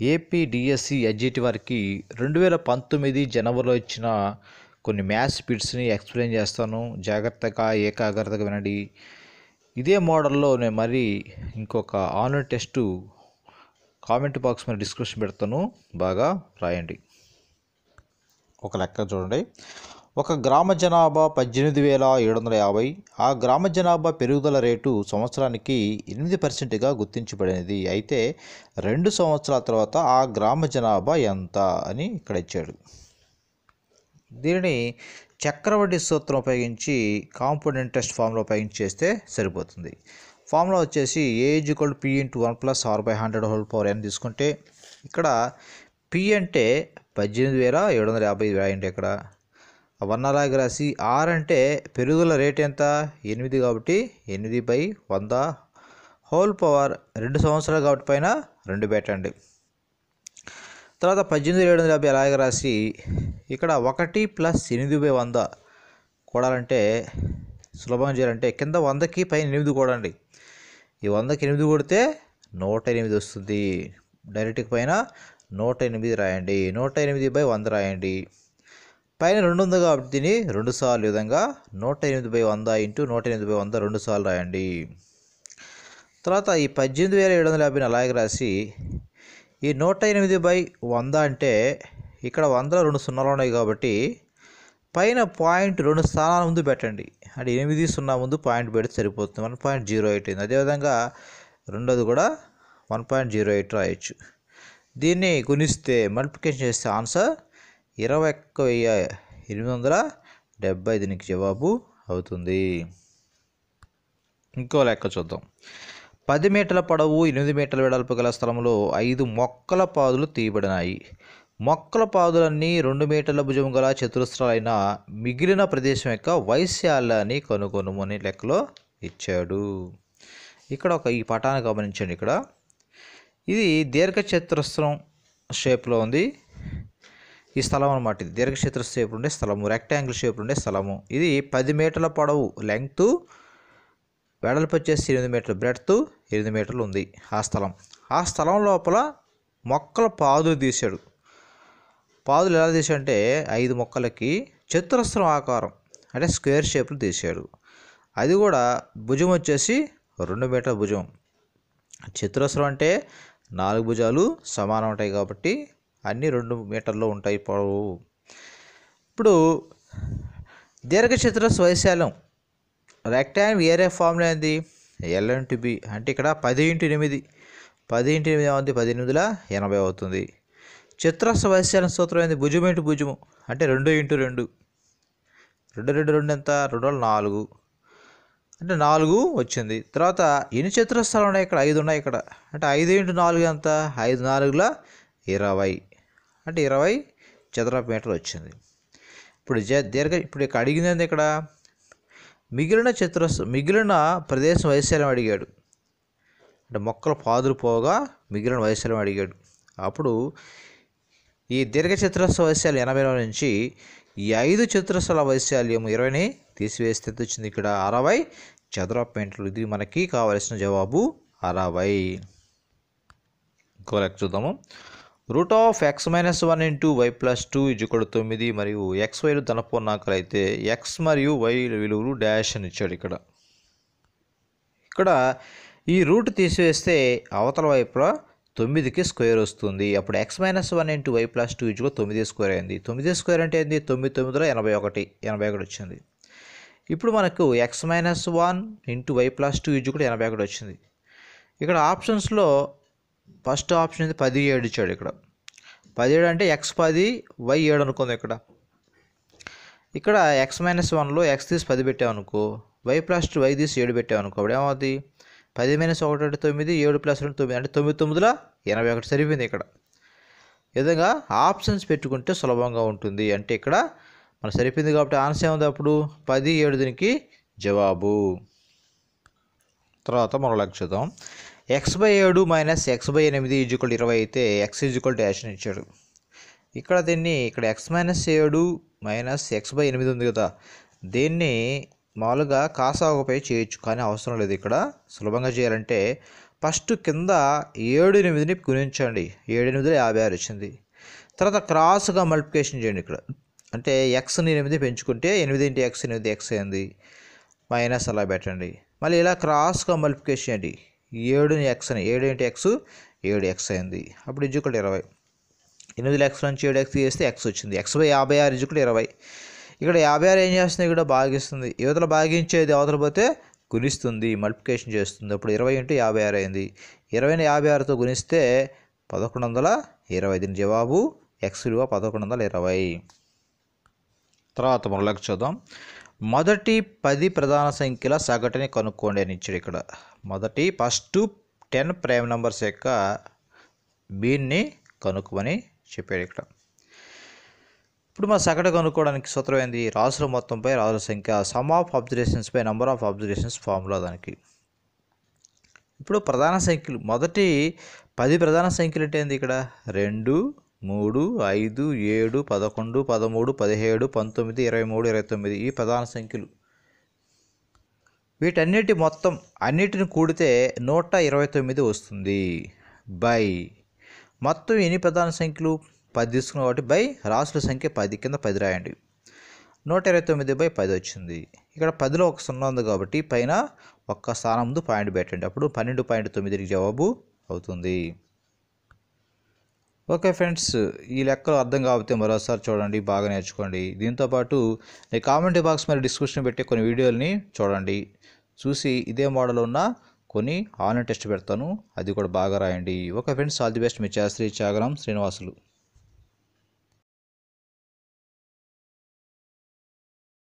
AP DSC ఎడ్జిటి వారికి 2019 జనవరిలో ఇచ్చిన కొన్ని మ్యాథ్స్ బిట్స్ని ఎక్స్ప్లెయిన్ చేస్తాను. జాగ్రత్తగా ఏకాగ్రతగా వినండి. ఇదే మోడల్లో నేను మరి ఇంకొక ఆన్లైన్ టెస్ట్ కామెంట్ బాక్స్ మీద డిస్క్రిప్షన్ పెడతాను, బాగా రాయండి. ఒక లెక్క చూడండి. ఒక గ్రామ జనాభా 18,750. ఆ గ్రామ జనాభా పెరుగుదల రేటు సంవత్సరానికి 8%గా గుర్తించబడినది. అయితే 2 సంవత్సరాల తర్వాత ఆ గ్రామ జనాభా ఎంత అని ఇక్కడ ఇచ్చాడు. దీనిని చక్రవడ్డీ సూత్రం ఉపయోగించి కాంపౌండ్ ఇంట్రెస్ట్ ఫార్ములా ఉపయోగించి చేస్తే సరిపోతుంది. ఫార్ములా వచ్చేసి A = P × 1 + R/100 తీసుకుంటే ఇక్కడ P అంటే 18,750 రాయండి. ఇక్కడ 1 అలాగే రాసి R అంటే పెరుగుదల రేట్ ఎంత 8 కాబట్టి 8/100 2 సంవత్సరాలు కాబట్టి పైన 2 పెట్టండి. తర్వాత 18,750 అలాగే రాసి ఇక్కడ 1 + 8/100 కూడాలంటే సులభంగా చేయాలంటే కింద 100కి పైన 8 కూడండి. ఈ 100కి 8 కొడితే 108 వస్తుంది. డైరెక్ట్గా పైన 108 రాయండి. 108/100 రాయండి. పైన 2 ఉంది కాబట్టి దీన్ని 2 సార్లు విధంగా 108/100 × 108/100 2 సార్లు రాయండి. తర్వాత ఈ 18,750 అలాగే రాసి ఈ 108/100 అంటే ఇక్కడ 100లో 2 సున్నాలు ఉన్నాయి కాబట్టి పైన పాయింట్ 2 స్థానాల ముందు పెట్టండి. అంటే 8 0 ముందు పాయింట్ పెడితే సరిపోతుంది. 1.08 అయింది. అదేవిధంగా రెండోది కూడా 1.08 రాయొచ్చు. దీన్ని గుణిస్తే మల్టిప్లికేషన్ చేస్తే ఆన్సర్ 21,870 దీనికి జవాబు అవుతుంది. ఇంకో లెక్క చూద్దాం. 10 మీటర్ల పొడవు 8 మీటర్ల వెడల్పు గల స్థలంలో 5 మొక్కల పాదులు తీయబడినాయి. మొక్కల పాదులన్నీ 2 మీటర్ల భుజం గల చతురస్రాలైన మిగిలిన ప్రదేశం యొక్క వైశాల్యాన్ని కనుగొనమని లెక్కలో ఇచ్చాడు. ఇక్కడ ఈ పటాన్ని గమనించండి. ఇక్కడ ఇది దీర్ఘచతురస్రం షేప్లో ఉంది. ఈ స్థలం అన్నమాట. ఇది దీర్ఘచతురస్ర షేప్ ఉండే స్థలము, రెక్టాంగిల్ షేప్ ఉండే స్థలము. ఇది 10 మీటర్ల పొడవు లెంగ్త్, వెడల్పు వచ్చేసి 8 మీటర్లు, బ్రెడ్త్ 8 మీటర్లు ఉంది ఆ స్థలం. ఆ స్థలం లోపల మొక్కల పాదులు తీశాడు. పాదులు ఎలా తీసాడంటే 5 మొక్కలకి చతురస్రం ఆకారం అంటే స్క్వేర్ షేప్లు తీశాడు. అది కూడా భుజం వచ్చేసి 2 మీటర్ల భుజం. చతురస్రం అంటే 4 భుజాలు సమానం ఉంటాయి కాబట్టి అన్నీ 2 మీటర్లో ఉంటాయి పొడవు. ఇప్పుడు దీర్ఘచతురస్ర వైశాల్యం రెక్టాంగిల్ ఏరియా ఫార్ములా ఏంది L/B అంటే ఇక్కడ 10 × 8 ఏమవుతుంది 18,80 అవుతుంది. చతురస్ర వైశాల్యం సూత్రం ఏంది భుజం ఇంటూ భుజము అంటే 2 × 2 2 ఎంత 2 4 అంటే 4 వచ్చింది. తర్వాత ఎన్ని చతురస్రాలు ఉన్నాయి ఇక్కడ 5 ఉన్నాయి. ఇక్కడ అంటే 5 × 4 ఎంత 5 4 20 అంటే 20 చదరపు మీటర్లు వచ్చింది. ఇప్పుడు ఇప్పుడు ఇక్కడ అడిగింది ఏంది ఇక్కడ మిగిలిన ప్రదేశం వైశాల్యం అడిగాడు. అంటే మొక్కల పాదులు పోగా మిగిలిన వైశాల్యం అడిగాడు. అప్పుడు ఈ దీర్ఘచతురస్ర వైశాల్యం 80 నుంచి ఈ 5 చతురస్రాల వైశాల్యం 20ని తీసివేస్తే వచ్చింది ఇక్కడ 60 చదరపు మీటర్లు. ఇది మనకి కావలసిన జవాబు 60. ఇంకో లెక్క చూద్దాము. √(x - 1 × y + 2 = 9 మరియు xyలు ధనపూర్ణాంకాలు అయితే x మరియు y విలువలు డాష్ అని ఇచ్చాడు. ఇక్కడ ఈ రూట్ తీసివేస్తే అవతల వైపులా 9కి స్క్వేర్ వస్తుంది. అప్పుడు x - 1 × y + 2 = 9 స్క్వేర్ అయింది. 9 స్క్వేర్ అంటే ఏంది 9 9 81 వచ్చింది. ఇప్పుడు మనకు x - 1 × y + 2 = 81 వచ్చింది. ఇక్కడ ఆప్షన్స్లో ఫస్ట్ ఆప్షన్ అయితే 17 ఇచ్చాడు. ఇక్కడ 17 అంటే x 10 y 7 అనుకుంది. ఇక్కడ x - 1లో x తీసి 10 పెట్టామనుకో, y + 2 y తీసి 7 పెట్టామనుకో, అప్పుడు ఏమవుతుంది 10 - 1 అంటే 9, 7 + 2 9 అంటే 9 9 81 సరిపోయింది. ఇక్కడ ఈ విధంగా ఆప్షన్స్ పెట్టుకుంటే సులభంగా ఉంటుంది. అంటే ఇక్కడ మనకు సరిపోయింది కాబట్టి ఆన్సర్ ఏముంది అప్పుడు 10 7 దీనికి జవాబు. తర్వాత మనం లెక్క చూద్దాం. x/7 - x/8 = 20 అయితే x = డాష్ అని ఇచ్చాడు. ఇక్కడ దీన్ని ఇక్కడ x - 7 - x/8 ఉంది కదా, దీన్ని మామూలుగా కాసాగుపై చేయొచ్చు కానీ అవసరం లేదు. ఇక్కడ సులభంగా చేయాలంటే ఫస్ట్ కింద 7, 8ని గుణించండి. 7, 8 56 వచ్చింది. తర్వాత క్రాస్గా మల్టిప్లికేషన్ చేయండి ఇక్కడ. అంటే ఎక్స్ని 8 పెంచుకుంటే 8 ఇంటూ ఎక్స్ 8 ఎక్స్ అయింది. మైనస్ అలా పెట్టండి. మళ్ళీ ఇలా క్రాస్గా మల్టిప్లికేషన్ చేయండి. 7ని ఎక్స్ అని 7 ఇంటూ ఎక్స్ 7 ఎక్స్ అయింది. అప్పుడు ఇజ్జుకల్ 20. 8 ఎక్స్ నుంచి 7 ఎక్స్ చేస్తే ఎక్స్ వచ్చింది. x/56 ఇజ్జుకల్ 20. ఇక్కడ 56 ఏం చేస్తుంది? ఇక్కడ భాగిస్తుంది. యువతల భాగించేది అవతల పోతే గుణిస్తుంది, మల్టిప్లికేషన్ చేస్తుంది. అప్పుడు 20 ఇంటూ 56 అయింది. 20ని 56తో గుణిస్తే 1120. దీని జవాబు ఎక్స్ విలువ 1120. తర్వాత మరొక చూద్దాం. మొదటి 10 ప్రధాన సంఖ్యల సగటుని కనుక్కోండి అని ఇచ్చాడు ఇక్కడ. ఫస్ట్ 10 ప్రైమ్ నెంబర్స్ యొక్క మీన్ని కనుక్కోమని చెప్పాడు ఇక్కడ. ఇప్పుడు మా సగటు కనుక్కోవడానికి సూత్రం ఏంది? రాసుల మొత్తంపై రాసుల సంఖ్య, సమ్ ఆఫ్ అబ్జర్వేషన్స్పై నెంబర్ ఆఫ్ అబ్జర్వేషన్స్ ఫార్ములా దానికి. ఇప్పుడు ప్రధాన సంఖ్యలు, మొదటి 10 ప్రధాన సంఖ్యలు అంటే ఏంది? ఇక్కడ 2, 3, 5, 7, 11, 13, 17, 19, 23, 29 ఈ ప్రధాన సంఖ్యలు. వీటన్నిటి మొత్తం అన్నిటిని కూడితే 129 వస్తుంది. బై మొత్తం ఎన్ని ప్రధాన సంఖ్యలు? 10 తీసుకున్నాం కాబట్టి బై రాసుల సంఖ్య 10 కింద 10 రాయండి. 129/10 వచ్చింది. ఇక్కడ 10లో ఒక 0 ఉంది కాబట్టి పైన ఒక్క స్థానం ముందు పాయింట్ పెట్టండి. అప్పుడు 12.9 జవాబు అవుతుంది. ఓకే ఫ్రెండ్స్, ఈ లెక్కలు అర్థం కాకపోతే మరోసారి చూడండి, బాగా నేర్చుకోండి. దీంతోపాటు నేను కామెంట్ బాక్స్ మరియు డిస్క్రిప్షన్ పెట్టే కొన్ని వీడియోలని చూడండి. చూసి ఇదే మోడల్ ఉన్న కొన్ని ఆన్లైన్ టెస్ట్ పెడతాను, అది కూడా బాగా రాయండి. Okay friends, all the best. మీ శాస్త్రి చాగరం శ్రీనివాసులు.